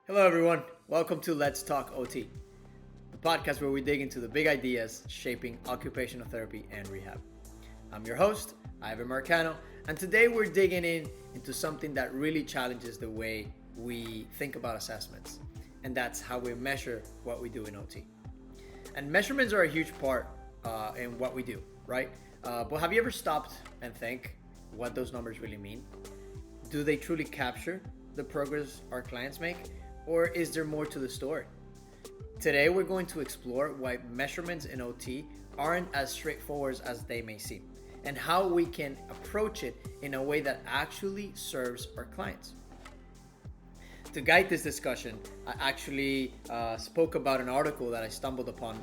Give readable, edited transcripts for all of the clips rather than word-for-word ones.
Hello, everyone. Welcome to Let's Talk OT, the podcast where we dig into the big ideas shaping occupational therapy and rehab. I'm your host, Ivan Marcano, and today we're digging into something that really challenges the way we think about assessments, and that's how we measure what we do in OT. And measurements are a huge part in what we do, right? But have you ever stopped and think what those numbers really mean? Do they truly capture the progress our clients make? Or is there more to the story? Today, we're going to explore why measurements in OT aren't as straightforward as they may seem, and how we can approach it in a way that actually serves our clients. To guide this discussion, I actually spoke about an article that I stumbled upon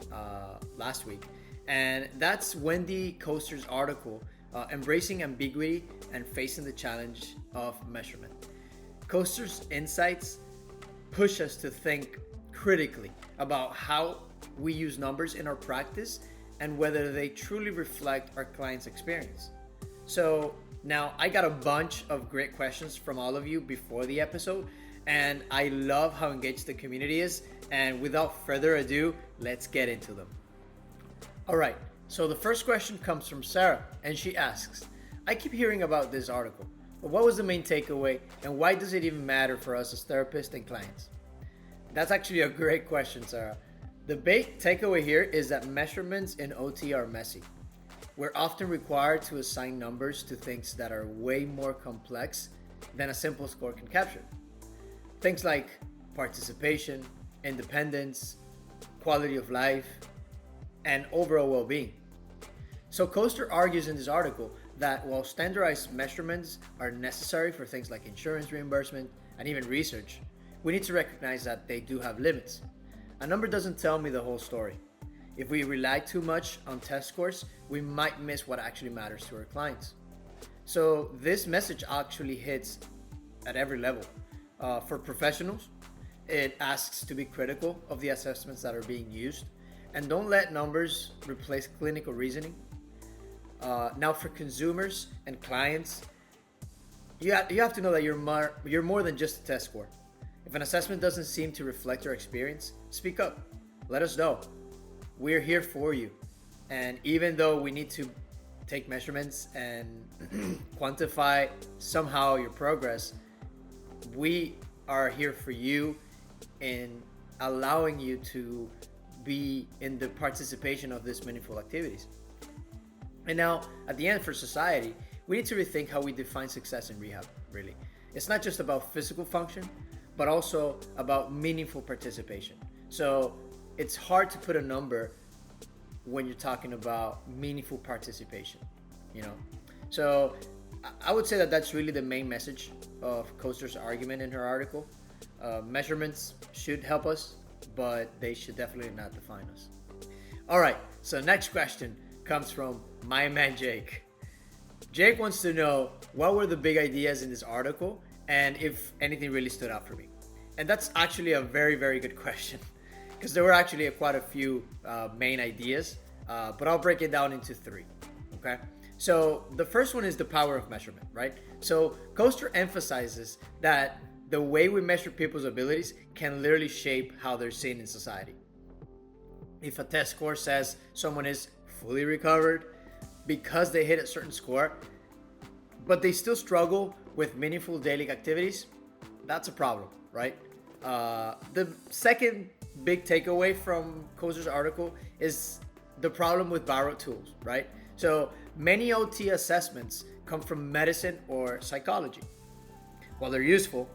last week, and that's Wendy Coaster's article, Embracing Ambiguity and Facing the Challenge of Measurement. Coaster's insights push us to think critically about how we use numbers in our practice and whether they truly reflect our client's experience. So now I got a bunch of great questions from all of you before the episode, and I love how engaged the community is. And without further ado, let's get into them. All right, so the first question comes from Sarah, and she asks, I keep hearing about this article, but what was the main takeaway, and why does it even matter for us as therapists and clients? That's actually a great question, Sarah. The big takeaway here is that measurements in OT are messy. We're often required to assign numbers to things that are way more complex than a simple score can capture. Things like participation, independence, quality of life, and overall well-being. So Coaster argues in this article that while standardized measurements are necessary for things like insurance reimbursement and even research, we need to recognize that they do have limits. A number doesn't tell me the whole story. If we rely too much on test scores, we might miss what actually matters to our clients. So this message actually hits at every level. For professionals, it asks to be critical of the assessments that are being used, and don't let numbers replace clinical reasoning. Now for consumers and clients, you have to know that you're more than just a test score. If an assessment doesn't seem to reflect your experience, speak up. Let us know. We're here for you. And even though we need to take measurements and quantify somehow your progress, we are here for you in allowing you to be in the participation of these meaningful activities. And now, at the end, for society, we need to rethink how we define success in rehab, really. It's not just about physical function, but also about meaningful participation. So it's hard to put a number when you're talking about meaningful participation, So I would say that that's really the main message of Coaster's argument in her article. Measurements should help us, but they should definitely not define us. All right, so next question comes from my man Jake. Jake wants to know what were the big ideas in this article and if anything really stood out for me. And that's actually a very, very good question, because there were actually quite a few main ideas, but I'll break it down into three, okay? So the first one is the power of measurement, right? So Coaster emphasizes that the way we measure people's abilities can literally shape how they're seen in society. If a test score says someone is fully recovered because they hit a certain score, but they still struggle with meaningful daily activities, that's a problem, right? The second big takeaway from Coaster's article is the problem with borrowed tools, right? So many OT assessments come from medicine or psychology. While they're useful,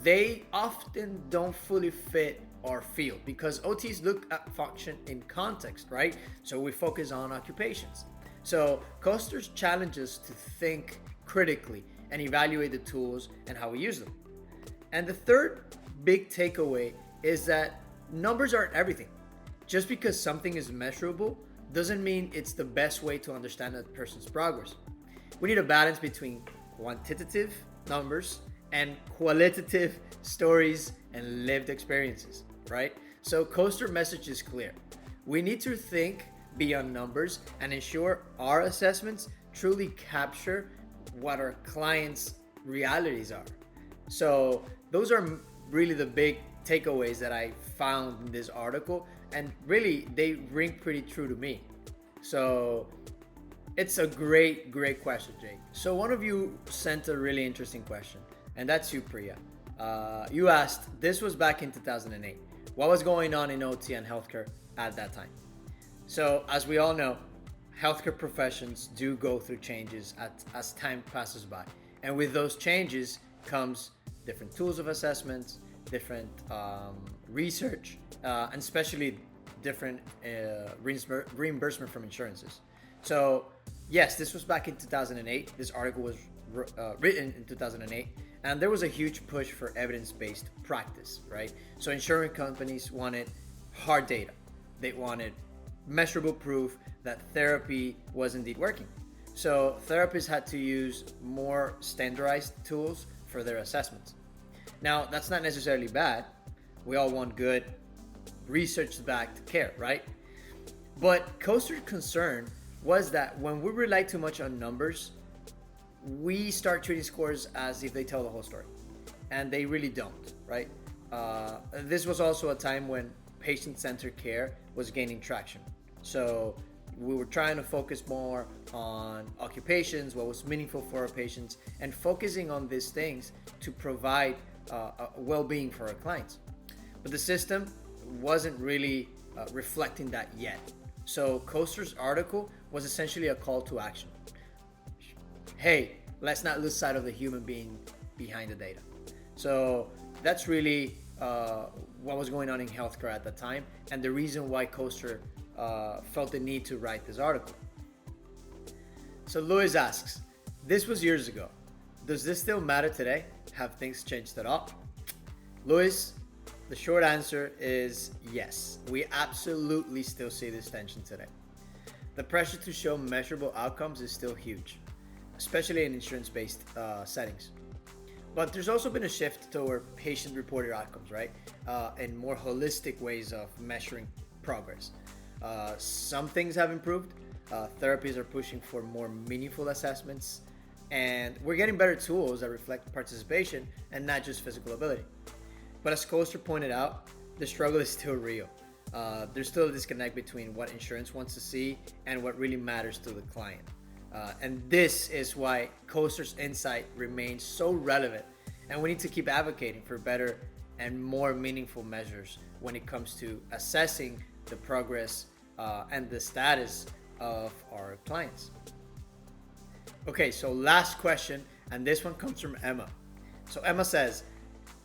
they often don't fully fit our field because OTs look at function in context, right? So we focus on occupations. So Coaster's challenges to think critically and evaluate the tools and how we use them. And the third big takeaway is that numbers aren't everything. Just because something is measurable doesn't mean it's the best way to understand a person's progress. We need a balance between quantitative numbers and qualitative stories and lived experiences, right? So Coaster message is clear. We need to think beyond numbers and ensure our assessments truly capture what our clients' realities are. So those are really the big takeaways that I found in this article, and really they ring pretty true to me. So it's a great question, Jake. So one of you sent a really interesting question, and that's you, Priya. You asked, this was back in 2008. What was going on in OT and healthcare at that time? So as we all know, healthcare professions do go through changes as time passes by. And with those changes comes different tools of assessments, different research, and especially different reimbursement from insurances. So yes, this was back in 2008. This article was written in 2008, and there was a huge push for evidence-based practice, right? So insurance companies wanted hard data. They wanted measurable proof that therapy was indeed working. So therapists had to use more standardized tools for their assessments. Now, that's not necessarily bad. We all want good research-backed care, right? But Coaster's concern was that when we rely too much on numbers, we start treating scores as if they tell the whole story. And they really don't, right? This was also a time when patient-centered care was gaining traction. So we were trying to focus more on occupations, what was meaningful for our patients, and focusing on these things to provide well-being for our clients. But the system wasn't really reflecting that yet. So Coaster's article was essentially a call to action. Hey, let's not lose sight of the human being behind the data. So that's really what was going on in healthcare at the time, and the reason why Coaster felt the need to write this article. So Louis asks, this was years ago. Does this still matter today? Have things changed at all? Louis, the short answer is yes. We absolutely still see this tension today. The pressure to show measurable outcomes is still huge, especially in insurance-based settings. But there's also been a shift toward patient-reported outcomes, right? And more holistic ways of measuring progress. Some things have improved. Therapies are pushing for more meaningful assessments, and we're getting better tools that reflect participation and not just physical ability. But as Coaster pointed out, the struggle is still real. There's still a disconnect between what insurance wants to see and what really matters to the client. And this is why Coaster's insight remains so relevant, and we need to keep advocating for better and more meaningful measures when it comes to assessing the progress and the status of our clients. Okay, so last question, and this one comes from Emma. So Emma says,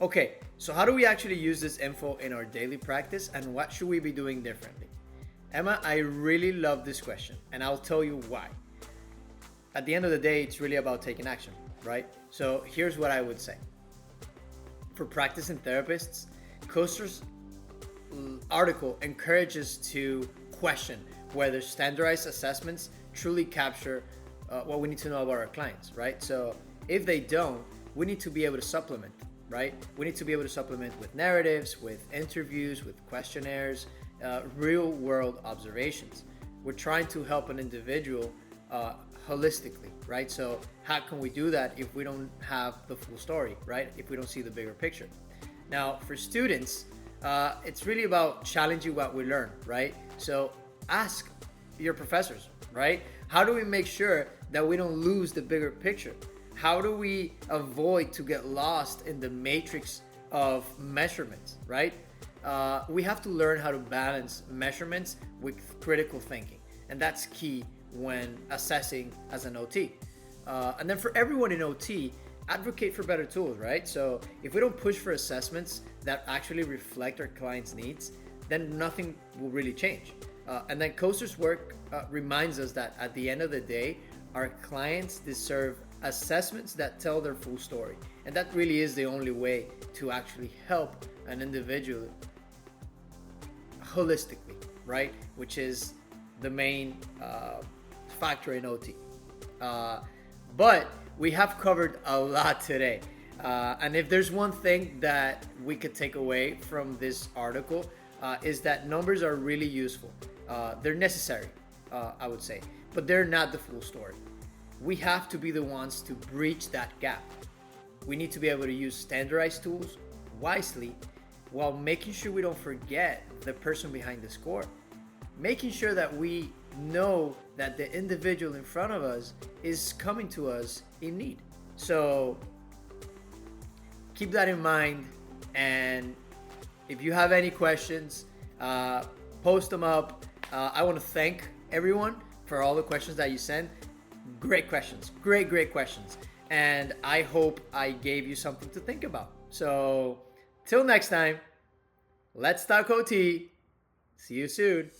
okay, so how do we actually use this info in our daily practice, and what should we be doing differently? Emma, I really love this question, and I'll tell you why. At the end of the day, it's really about taking action, right? So here's what I would say. For practicing therapists, Coaster's article encourages to question whether standardized assessments truly capture what we need to know about our clients, right? So if they don't, we need to be able to supplement, right? We need to be able to supplement with narratives, with interviews, with questionnaires, real world observations. We're trying to help an individual holistically, right? So how can we do that if we don't have the full story, right? If we don't see the bigger picture. Now, for students, it's really about challenging what we learn, right? So ask your professors, right? How do we make sure that we don't lose the bigger picture? How do we avoid to get lost in the matrix of measurements, right? We have to learn how to balance measurements with critical thinking, and that's key when assessing as an OT. And then for everyone in OT, advocate for better tools, right? So if we don't push for assessments that actually reflect our clients' needs, then nothing will really change. And then Coaster's work reminds us that at the end of the day, our clients deserve assessments that tell their full story. And that really is the only way to actually help an individual holistically, right? Which is the main factor in OT. But we have covered a lot today. And if there's one thing that we could take away from this article, is that numbers are really useful. They're necessary, I would say, but they're not the full story. We have to be the ones to breach that gap. We need to be able to use standardized tools wisely while making sure we don't forget the person behind the score. Making sure that we know that the individual in front of us is coming to us in need. So keep that in mind. And if you have any questions, post them up. I want to thank everyone for all the questions that you sent. Great questions. Great questions. And I hope I gave you something to think about. So till next time, let's talk OT. See you soon.